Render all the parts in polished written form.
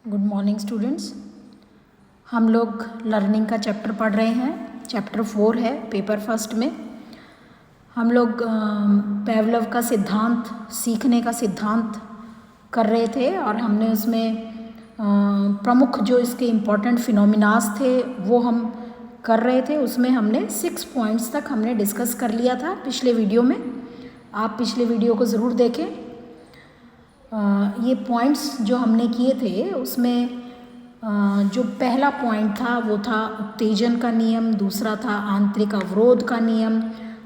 Good morning students. हम लोग learning का चैप्टर पढ़ रहे हैं। चैप्टर 4 है पेपर फर्स्ट में। हम लोग पेवलोव का सिद्धांत, सीखने का सिद्धांत कर रहे थे और हमने उसमें प्रमुख जो इसके इम्पॉर्टेंट फिनोमिनास थे वो हम कर रहे थे। उसमें हमने 6 पॉइंट्स तक हमने डिस्कस कर लिया था पिछले वीडियो में। आप पिछले वीडियो को ज़रूर देखें। ये पॉइंट्स जो हमने किए थे उसमें जो पहला पॉइंट था वो था उत्तेजन का नियम, दूसरा था आंतरिक अवरोध का नियम,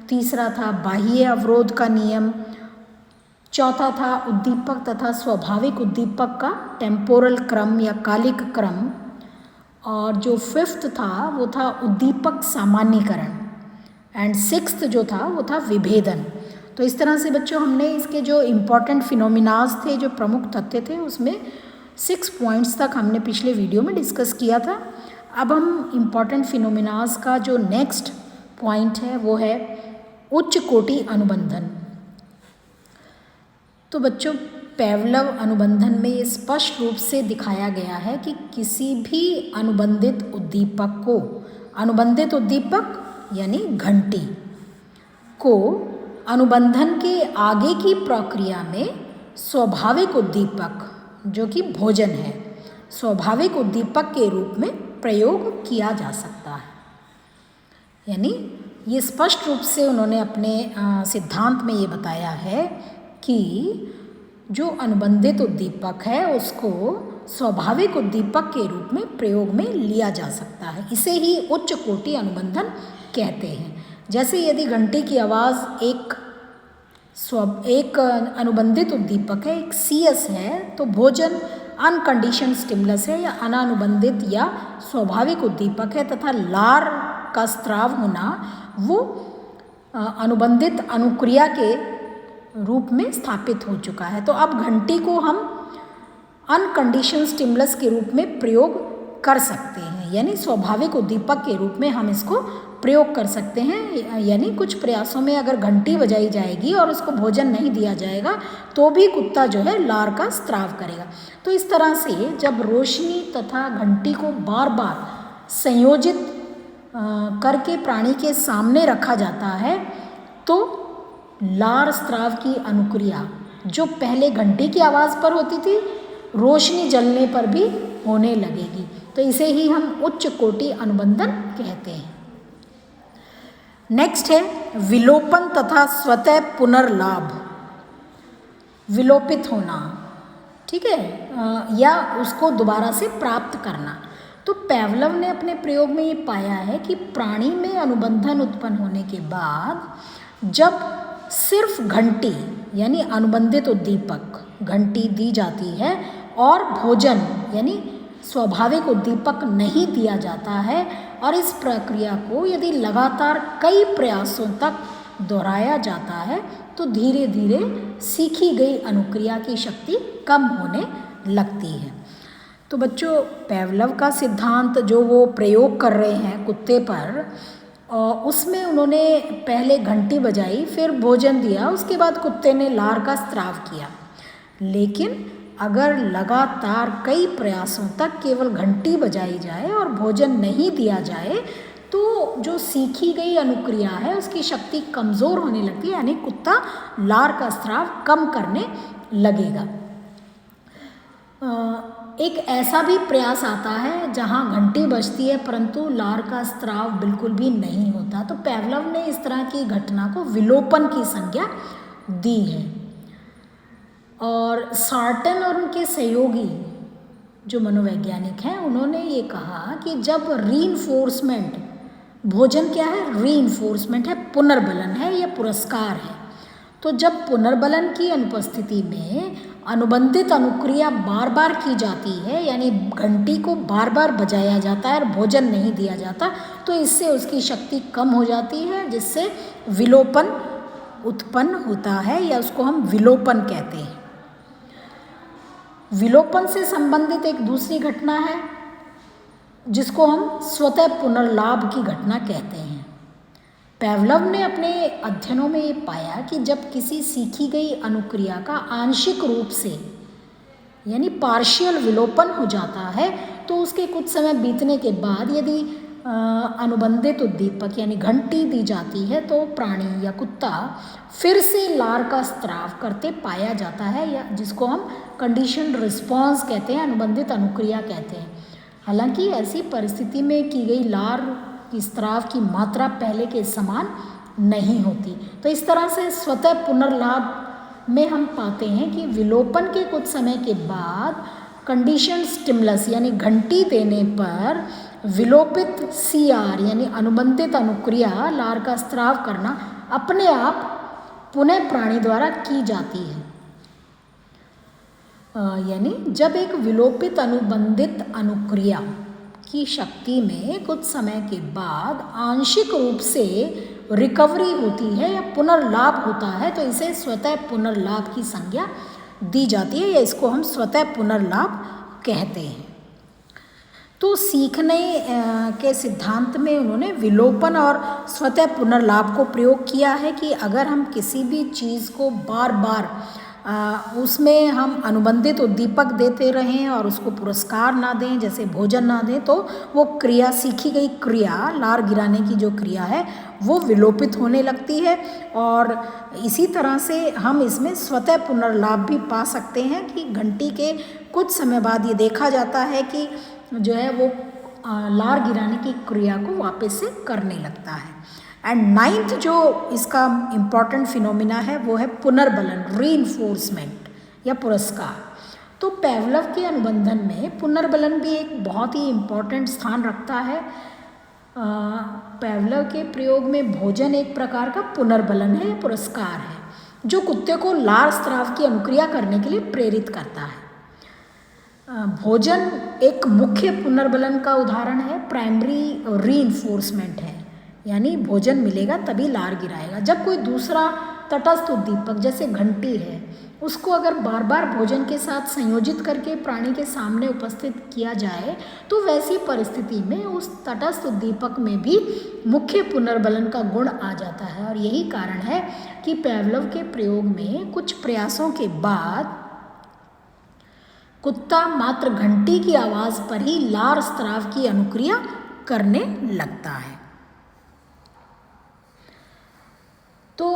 तीसरा था बाह्य अवरोध का नियम, चौथा था उद्दीपक तथा स्वाभाविक उद्दीपक का टेम्पोरल क्रम या कालिक क्रम, और जो फिफ्थ था वो था उद्दीपक सामान्यीकरण, एंड सिक्स्थ जो था वो था विभेदन। तो इस तरह से बच्चों हमने इसके जो इम्पॉर्टेंट फिनोमिनास थे, जो प्रमुख तथ्य थे, उसमें 6 पॉइंट्स तक हमने पिछले वीडियो में डिस्कस किया था। अब हम इम्पॉर्टेंट फिनोमिनास का जो नेक्स्ट पॉइंट है वो है उच्च कोटि अनुबंधन। तो बच्चों पेवलोव अनुबंधन में ये स्पष्ट रूप से दिखाया गया है कि किसी भी अनुबंधित उद्दीपक को, अनुबंधित उद्दीपक यानी घंटी को अनुबंधन के आगे की प्रक्रिया में स्वाभाविक उद्दीपक जो कि भोजन है, स्वाभाविक उद्दीपक के रूप में प्रयोग किया जा सकता है। यानी ये स्पष्ट रूप से उन्होंने अपने सिद्धांत में ये बताया है कि जो अनुबंधित उद्दीपक है उसको स्वाभाविक उद्दीपक के रूप में प्रयोग में लिया जा सकता है। इसे ही उच्च कोटि अनुबंधन कहते हैं। जैसे यदि घंटी की आवाज़ एक अनुबंधित उद्दीपक है, एक CS है, तो भोजन अनकंडीशन स्टिमुलस है या अनानुबंधित या स्वाभाविक उद्दीपक है, तथा लार का स्राव होना वो अनुबंधित अनुक्रिया के रूप में स्थापित हो चुका है। तो अब घंटी को हम अनकंडीशन स्टिमुलस के रूप में प्रयोग कर सकते हैं, यानी स्वाभाविक उद्दीपक के रूप में हम इसको प्रयोग कर सकते हैं। यानी कुछ प्रयासों में अगर घंटी बजाई जाएगी और उसको भोजन नहीं दिया जाएगा तो भी कुत्ता जो है लार का स्राव करेगा। तो इस तरह से जब रोशनी तथा घंटी को बार बार संयोजित करके प्राणी के सामने रखा जाता है तो लार स्राव की अनुक्रिया जो पहले घंटी की आवाज़ पर होती थी, रोशनी जलने पर भी होने लगेगी। तो इसे ही हम उच्च कोटि अनुबंधन कहते हैं। नेक्स्ट है विलोपन तथा स्वतः पुनर्लाभ, विलोपित होना, ठीक है, या उसको दोबारा से प्राप्त करना। तो पेवलोव ने अपने प्रयोग में ये पाया है कि प्राणी में अनुबंधन उत्पन्न होने के बाद जब सिर्फ घंटी यानी अनुबंधित उद्दीपक घंटी दी जाती है और भोजन यानी स्वाभाविक उद्दीपक नहीं दिया जाता है, और इस प्रक्रिया को यदि लगातार कई प्रयासों तक दोहराया जाता है तो धीरे धीरे सीखी गई अनुक्रिया की शक्ति कम होने लगती है। तो बच्चों पेवलोव का सिद्धांत जो वो प्रयोग कर रहे हैं कुत्ते पर, उसमें उन्होंने पहले घंटी बजाई, फिर भोजन दिया, उसके बाद कुत्ते ने लार का स्राव किया। लेकिन अगर लगातार कई प्रयासों तक केवल घंटी बजाई जाए और भोजन नहीं दिया जाए तो जो सीखी गई अनुक्रिया है उसकी शक्ति कमज़ोर होने लगती है, यानी कुत्ता लार का स्राव कम करने लगेगा। एक ऐसा भी प्रयास आता है जहां घंटी बजती है परंतु लार का स्राव बिल्कुल भी नहीं होता। तो पेवलोव ने इस तरह की घटना को विलोपन की संज्ञा दी है। और सार्टन और उनके सहयोगी जो मनोवैज्ञानिक हैं उन्होंने ये कहा कि जब रीइंफोर्समेंट, भोजन क्या है, रीइंफोर्समेंट है, पुनर्बलन है या पुरस्कार है, तो जब पुनर्बलन की अनुपस्थिति में अनुबंधित अनुक्रिया बार बार की जाती है, यानी घंटी को बार बार बजाया जाता है और भोजन नहीं दिया जाता, तो इससे उसकी शक्ति कम हो जाती है, जिससे विलोपन उत्पन्न होता है या उसको हम विलोपन कहते हैं। विलोपन से संबंधित एक दूसरी घटना है जिसको हम स्वतः पुनर्लाभ की घटना कहते हैं। पेवलोव ने अपने अध्ययनों में ये पाया कि जब किसी सीखी गई अनुक्रिया का आंशिक रूप से यानी पार्शियल विलोपन हो जाता है, तो उसके कुछ समय बीतने के बाद यदि अनुबंधित उद्दीपक यानी घंटी दी जाती है तो प्राणी या कुत्ता फिर से लार का स्त्राव करते पाया जाता है, या जिसको हम कंडीशन रिस्पॉन्स कहते हैं, अनुबंधित अनुक्रिया कहते हैं। हालांकि ऐसी परिस्थिति में की गई लार की स्त्राव की मात्रा पहले के समान नहीं होती। तो इस तरह से स्वतः पुनर्लाभ में हम पाते हैं कि विलोपन के कुछ समय के बाद कंडीशन स्टिमुलस यानी घंटी देने पर विलोपित CR यानी अनुबंधित अनुक्रिया लार का स्त्राव करना अपने आप पुनः प्राणी द्वारा की जाती है। यानी जब एक विलोपित अनुबंधित अनुक्रिया की शक्ति में कुछ समय के बाद आंशिक रूप से रिकवरी होती है या पुनर्लाभ होता है, तो इसे स्वतः पुनर्लाभ की संज्ञा दी जाती है, या इसको हम स्वतः पुनर्लाभ कहते हैं। तो सीखने के सिद्धांत में उन्होंने विलोपन और स्वतः पुनर्लाभ को प्रयोग किया है कि अगर हम किसी भी चीज़ को बार बार उसमें हम अनुबंधित उद्दीपक देते रहें और उसको पुरस्कार ना दें, जैसे भोजन ना दें, तो वो क्रिया, सीखी गई क्रिया, लार गिराने की जो क्रिया है वो विलोपित होने लगती है। और इसी तरह से हम इसमें स्वतः पुनर्लाभ भी पा सकते हैं कि घंटी के कुछ समय बाद ये देखा जाता है कि जो है वो लार गिराने की क्रिया को वापस से करने लगता है। एंड नाइन्थ जो इसका इम्पॉर्टेंट फिनोमिना है वो है पुनर्बलन, रीइंफोर्समेंट या पुरस्कार। तो पेवलव के अनुबंधन में पुनर्बलन भी एक बहुत ही इम्पॉर्टेंट स्थान रखता है। पेवलव के प्रयोग में भोजन एक प्रकार का पुनर्बलन है या पुरस्कार है, जो कुत्ते को लार स्त्राव की अनुक्रिया करने के लिए प्रेरित करता है। भोजन एक मुख्य पुनर्बलन का उदाहरण है, प्राइमरी रीइंफोर्समेंट है, यानी भोजन मिलेगा तभी लार गिराएगा। जब कोई दूसरा तटस्थ उद्दीपक जैसे घंटी है उसको अगर बार बार भोजन के साथ संयोजित करके प्राणी के सामने उपस्थित किया जाए तो वैसी परिस्थिति में उस तटस्थ उद्दीपक में भी मुख्य पुनर्बलन का गुण आ जाता है। और यही कारण है कि पेवलव के प्रयोग में कुछ प्रयासों के बाद कुत्ता मात्र घंटी की आवाज़ पर ही लार स्त्राव की अनुक्रिया करने लगता है। तो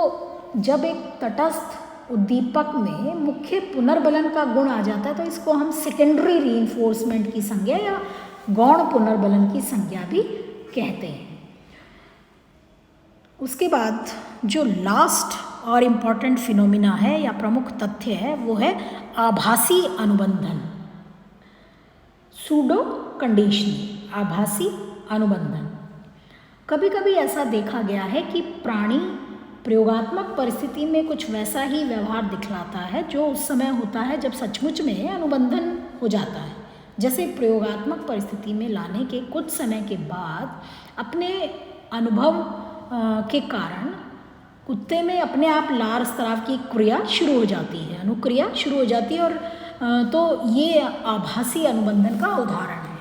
जब एक तटस्थ उद्दीपक में मुख्य पुनर्बलन का गुण आ जाता है तो इसको हम सेकेंडरी रीइंफोर्समेंट की संज्ञा या गौण पुनर्बलन की संज्ञा भी कहते हैं। उसके बाद जो लास्ट और इम्पॉर्टेंट फिनोमिना है या प्रमुख तथ्य है वो है आभासी अनुबंधन, सूडो कंडीशनिंग, आभासी अनुबंधन। कभी कभी ऐसा देखा गया है कि प्राणी प्रयोगात्मक परिस्थिति में कुछ वैसा ही व्यवहार दिखलाता है जो उस समय होता है जब सचमुच में अनुबंधन हो जाता है। जैसे प्रयोगात्मक परिस्थिति में लाने के कुछ समय के बाद अपने अनुभव के कारण कुत्ते में अपने आप लार स्त्राव की क्रिया शुरू हो जाती है, अनुक्रिया शुरू हो जाती है, और तो ये आभासी अनुबंधन का उदाहरण है।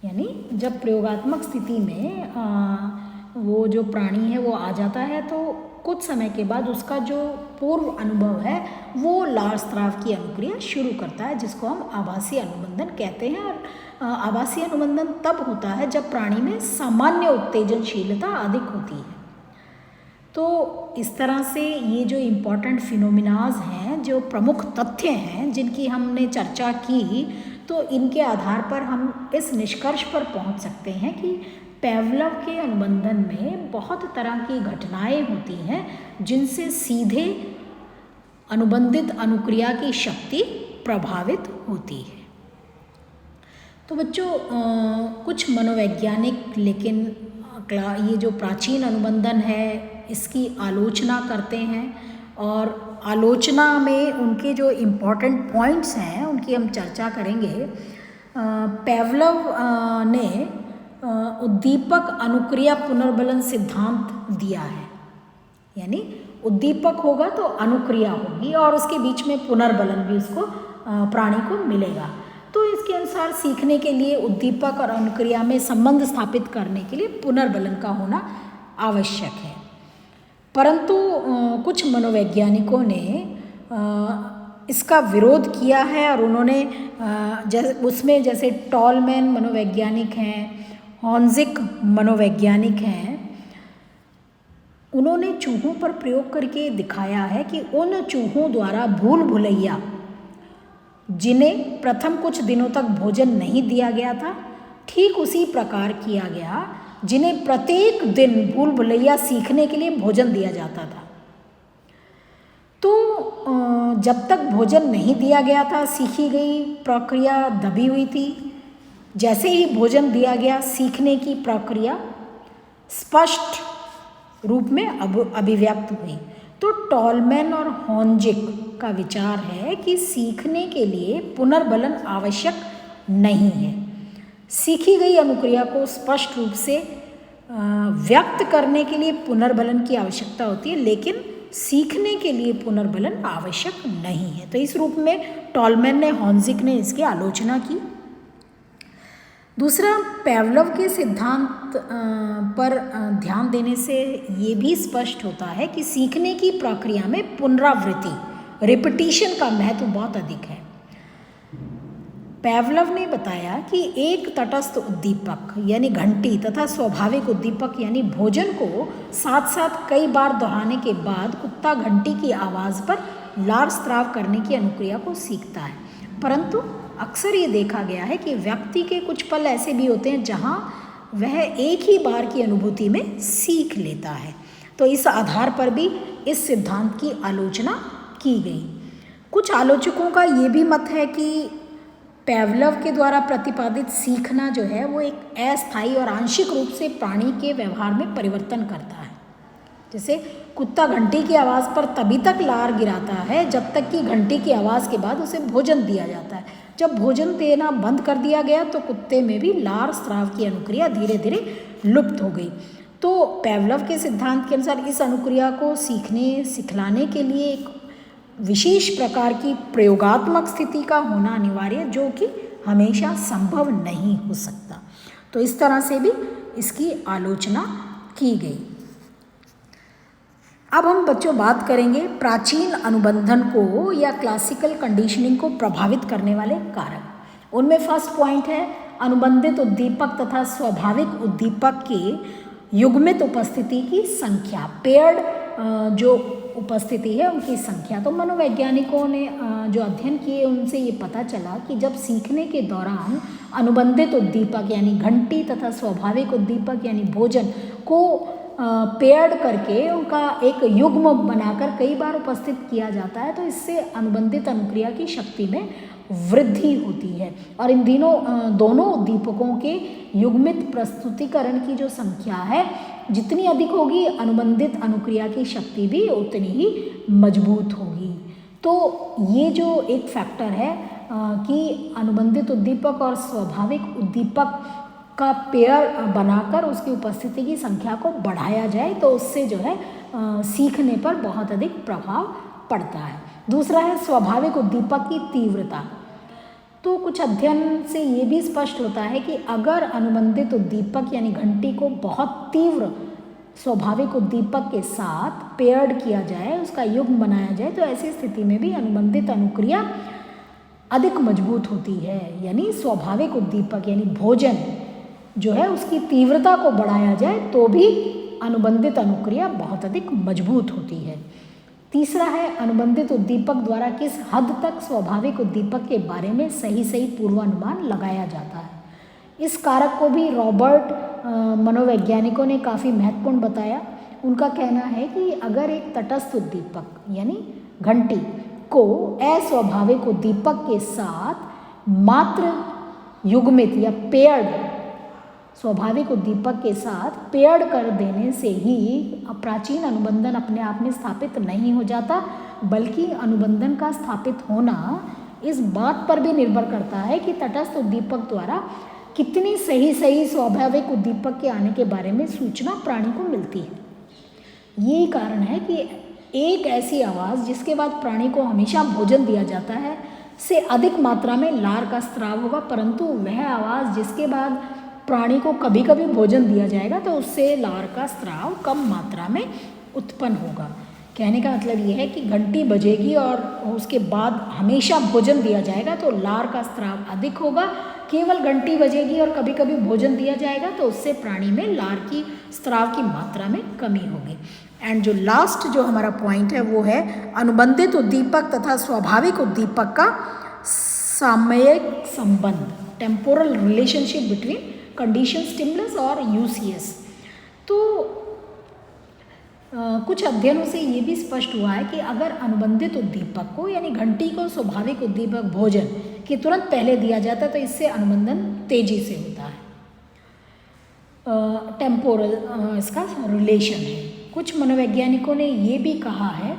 यानी जब प्रयोगात्मक स्थिति में वो जो प्राणी है वो आ जाता है तो कुछ समय के बाद उसका जो पूर्व अनुभव है वो लार स्त्राव की अनुक्रिया शुरू करता है, जिसको हम आभासी अनुबंधन कहते हैं। और आभासी अनुबंधन तब होता है जब प्राणी में सामान्य उत्तेजनशीलता अधिक होती है। तो इस तरह से ये जो इम्पॉर्टेंट फिनोमिनाज हैं, जो प्रमुख तथ्य हैं जिनकी हमने चर्चा की, तो इनके आधार पर हम इस निष्कर्ष पर पहुंच सकते हैं कि पेवलव के अनुबंधन में बहुत तरह की घटनाएं होती हैं जिनसे सीधे अनुबंधित अनुक्रिया की शक्ति प्रभावित होती है। तो बच्चों कुछ मनोवैज्ञानिक लेकिन ये जो प्राचीन अनुबंधन है इसकी आलोचना करते हैं, और आलोचना में उनके जो इम्पॉर्टेंट पॉइंट्स हैं उनकी हम चर्चा करेंगे। पेवलव ने उद्दीपक अनुक्रिया पुनर्बलन सिद्धांत दिया है, यानी उद्दीपक होगा तो अनुक्रिया होगी और उसके बीच में पुनर्बलन भी उसको प्राणी को मिलेगा। तो इसके अनुसार सीखने के लिए उद्दीपक और अनुक्रिया में संबंध स्थापित करने के लिए पुनर्बलन का होना आवश्यक है। परंतु कुछ मनोवैज्ञानिकों ने इसका विरोध किया है और उन्होंने जैसे टॉलमैन मनोवैज्ञानिक हैं, हॉर्नज़िक मनोवैज्ञानिक हैं, उन्होंने चूहों पर प्रयोग करके दिखाया है कि उन चूहों द्वारा भूल भुलैया जिन्हें प्रथम कुछ दिनों तक भोजन नहीं दिया गया था, ठीक उसी प्रकार किया गया जिन्हें प्रत्येक दिन भूल भुलैया सीखने के लिए भोजन दिया जाता था। तो जब तक भोजन नहीं दिया गया था, सीखी गई प्रक्रिया दबी हुई थी। जैसे ही भोजन दिया गया, सीखने की प्रक्रिया स्पष्ट रूप में अभिव्यक्त हुई। तो टॉलमैन और हॉर्नज़िक का विचार है कि सीखने के लिए पुनर्बलन आवश्यक नहीं है। सीखी गई अनुक्रिया को स्पष्ट रूप से व्यक्त करने के लिए पुनर्बलन की आवश्यकता होती है, लेकिन सीखने के लिए पुनर्बलन आवश्यक नहीं है। तो इस रूप में टॉलमैन ने, हॉर्नज़िक ने इसकी आलोचना की। दूसरा, पेवलोव के सिद्धांत पर ध्यान देने से ये भी स्पष्ट होता है कि सीखने की प्रक्रिया में पुनरावृत्ति, रिपीटिशन का महत्व बहुत अधिक है। पेवलोव ने बताया कि एक तटस्थ उद्दीपक यानी घंटी तथा स्वाभाविक उद्दीपक यानी भोजन को साथ साथ कई बार दोहराने के बाद कुत्ता घंटी की आवाज़ पर लार स्राव करने की अनुक्रिया को सीखता है। परंतु अक्सर ये देखा गया है कि व्यक्ति के कुछ पल ऐसे भी होते हैं जहाँ वह एक ही बार की अनुभूति में सीख लेता है। तो इस आधार पर भी इस सिद्धांत की आलोचना की गई। कुछ आलोचकों का ये भी मत है कि पेवलोव के द्वारा प्रतिपादित सीखना जो है वो एक अस्थायी और आंशिक रूप से प्राणी के व्यवहार में परिवर्तन करता है। जैसे कुत्ता घंटी की आवाज़ पर तभी तक लार गिराता है जब तक कि घंटी की आवाज़ के बाद उसे भोजन दिया जाता है। जब भोजन देना बंद कर दिया गया तो कुत्ते में भी लार स्राव की अनुक्रिया धीरे धीरे लुप्त हो गई। तो पेवलोव के सिद्धांत के अनुसार इस अनुक्रिया को सिखलाने के लिए एक विशेष प्रकार की प्रयोगात्मक स्थिति का होना अनिवार्य है, जो कि हमेशा संभव नहीं हो सकता। तो इस तरह से भी इसकी आलोचना की गई। अब हम बच्चों बात करेंगे प्राचीन अनुबंधन को या क्लासिकल कंडीशनिंग को प्रभावित करने वाले कारक। उनमें फर्स्ट पॉइंट है अनुबंधित उद्दीपक तथा स्वाभाविक उद्दीपक के युग्मित उपस्थिति की संख्या, पेयर्ड जो उपस्थिति है उनकी संख्या। तो मनोवैज्ञानिकों ने जो अध्ययन किए उनसे ये पता चला कि जब सीखने के दौरान अनुबंधित उद्दीपक यानी घंटी तथा स्वाभाविक उद्दीपक यानी भोजन को पेयर्ड करके उनका एक युग्म बनाकर कई बार उपस्थित किया जाता है, तो इससे अनुबंधित अनुक्रिया की शक्ति में वृद्धि होती है। और इन दोनों उद्दीपकों के युग्मित प्रस्तुतिकरण की जो संख्या है जितनी अधिक होगी, अनुबंधित अनुक्रिया की शक्ति भी उतनी ही मजबूत होगी। तो ये जो एक फैक्टर है कि अनुबंधित उद्दीपक और स्वाभाविक उद्दीपक का पेयर बनाकर उसकी उपस्थिति की संख्या को बढ़ाया जाए तो उससे जो है सीखने पर बहुत अधिक प्रभाव पड़ता है। दूसरा है स्वाभाविक उद्दीपक की तीव्रता। तो कुछ अध्ययन से ये भी स्पष्ट होता है कि अगर अनुबंधित उद्दीपक यानी घंटी को बहुत तीव्र स्वाभाविक उद्दीपक के साथ पेयर्ड किया जाए, उसका युग्म बनाया जाए, तो ऐसी स्थिति में भी अनुबंधित अनुक्रिया अधिक मजबूत होती है। यानी स्वाभाविक उद्दीपक यानी भोजन जो है उसकी तीव्रता को बढ़ाया जाए तो भी अनुबंधित अनुक्रिया बहुत अधिक मजबूत होती है। तीसरा है अनुबंधित उद्दीपक द्वारा किस हद तक स्वाभाविक उद्दीपक के बारे में सही पूर्वानुमान लगाया जाता है। इस कारक को भी रॉबर्ट मनोवैज्ञानिकों ने काफ़ी महत्वपूर्ण बताया। उनका कहना है कि अगर एक तटस्थ उद्दीपक यानी घंटी को अस्वाभाविक उद्दीपक के साथ मात्र युग्मित या पेयर्ड स्वाभाविक उद्दीपक के साथ पेयर्ड कर देने से ही प्राचीन अनुबंधन अपने आप में स्थापित नहीं हो जाता, बल्कि अनुबंधन का स्थापित होना इस बात पर भी निर्भर करता है कि तटस्थ उद्दीपक द्वारा कितनी सही स्वाभाविक उद्दीपक के आने के बारे में सूचना प्राणी को मिलती है। यही कारण है कि एक ऐसी आवाज़ जिसके बाद प्राणी को हमेशा भोजन दिया जाता है से अधिक मात्रा में लार का स्राव होगा, परंतु वह आवाज़ जिसके बाद प्राणी को कभी कभी भोजन दिया जाएगा तो उससे लार का स्राव कम मात्रा में उत्पन्न होगा। कहने का मतलब ये है कि घंटी बजेगी और उसके बाद हमेशा भोजन दिया जाएगा तो लार का स्राव अधिक होगा। केवल घंटी बजेगी और कभी कभी भोजन दिया जाएगा तो उससे प्राणी में लार की स्राव की मात्रा में कमी होगी। एंड जो लास्ट जो हमारा पॉइंट है वो है अनुबंधित उद्दीपक तथा स्वाभाविक उद्दीपक का सामयिक संबंध, temporal relationship between condition stimulus और यूसीएस। तो कुछ अध्ययनों से ये भी स्पष्ट हुआ है कि अगर अनुबंधित उद्दीपक को यानी घंटी को स्वाभाविक उद्दीपक भोजन के तुरंत पहले दिया जाता है तो इससे अनुबंधन तेजी से होता है। टेम्पोरल इसका रिलेशन है। कुछ मनोवैज्ञानिकों ने ये भी कहा है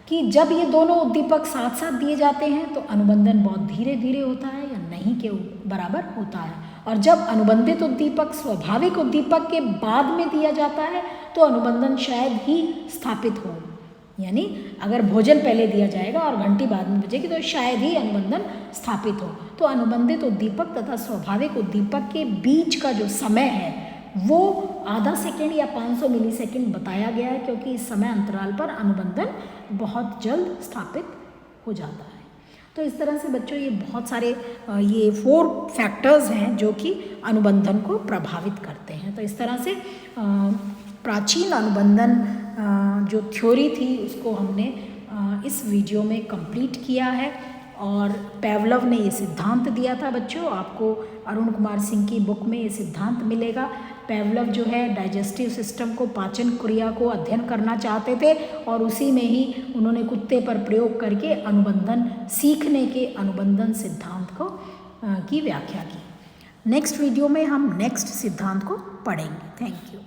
कि जब ये दोनों उद्दीपक साथ साथ दिए जाते हैं तो अनुबंधन बहुत धीरे धीरे होता है या नहीं के बराबर होता है, और जब अनुबंधित उद्दीपक स्वाभाविक उद्दीपक के बाद में दिया जाता है तो अनुबंधन शायद ही स्थापित हो। यानी अगर भोजन पहले दिया जाएगा और घंटी बाद में बजेगी तो शायद ही अनुबंधन स्थापित हो। तो अनुबंधित उद्दीपक तथा स्वाभाविक उद्दीपक के बीच का जो समय है वो आधा सेकेंड या 500 मिलीसेकेंड बताया गया है, क्योंकि इस समय अंतराल पर अनुबंधन बहुत जल्द स्थापित हो जाता है। तो इस तरह से बच्चों ये बहुत सारे ये 4 फैक्टर्स हैं जो कि अनुबंधन को प्रभावित करते हैं। तो इस तरह से प्राचीन अनुबंधन जो थ्योरी थी उसको हमने इस वीडियो में कंप्लीट किया है। और पेवलव ने ये सिद्धांत दिया था बच्चों, आपको अरुण कुमार सिंह की बुक में ये सिद्धांत मिलेगा। पेवलव जो है डाइजेस्टिव सिस्टम को, पाचन क्रिया को अध्ययन करना चाहते थे और उसी में ही उन्होंने कुत्ते पर प्रयोग करके अनुबंधन सीखने के अनुबंधन सिद्धांत को की व्याख्या की। नेक्स्ट वीडियो में हम नेक्स्ट सिद्धांत को पढ़ेंगे। Thank you.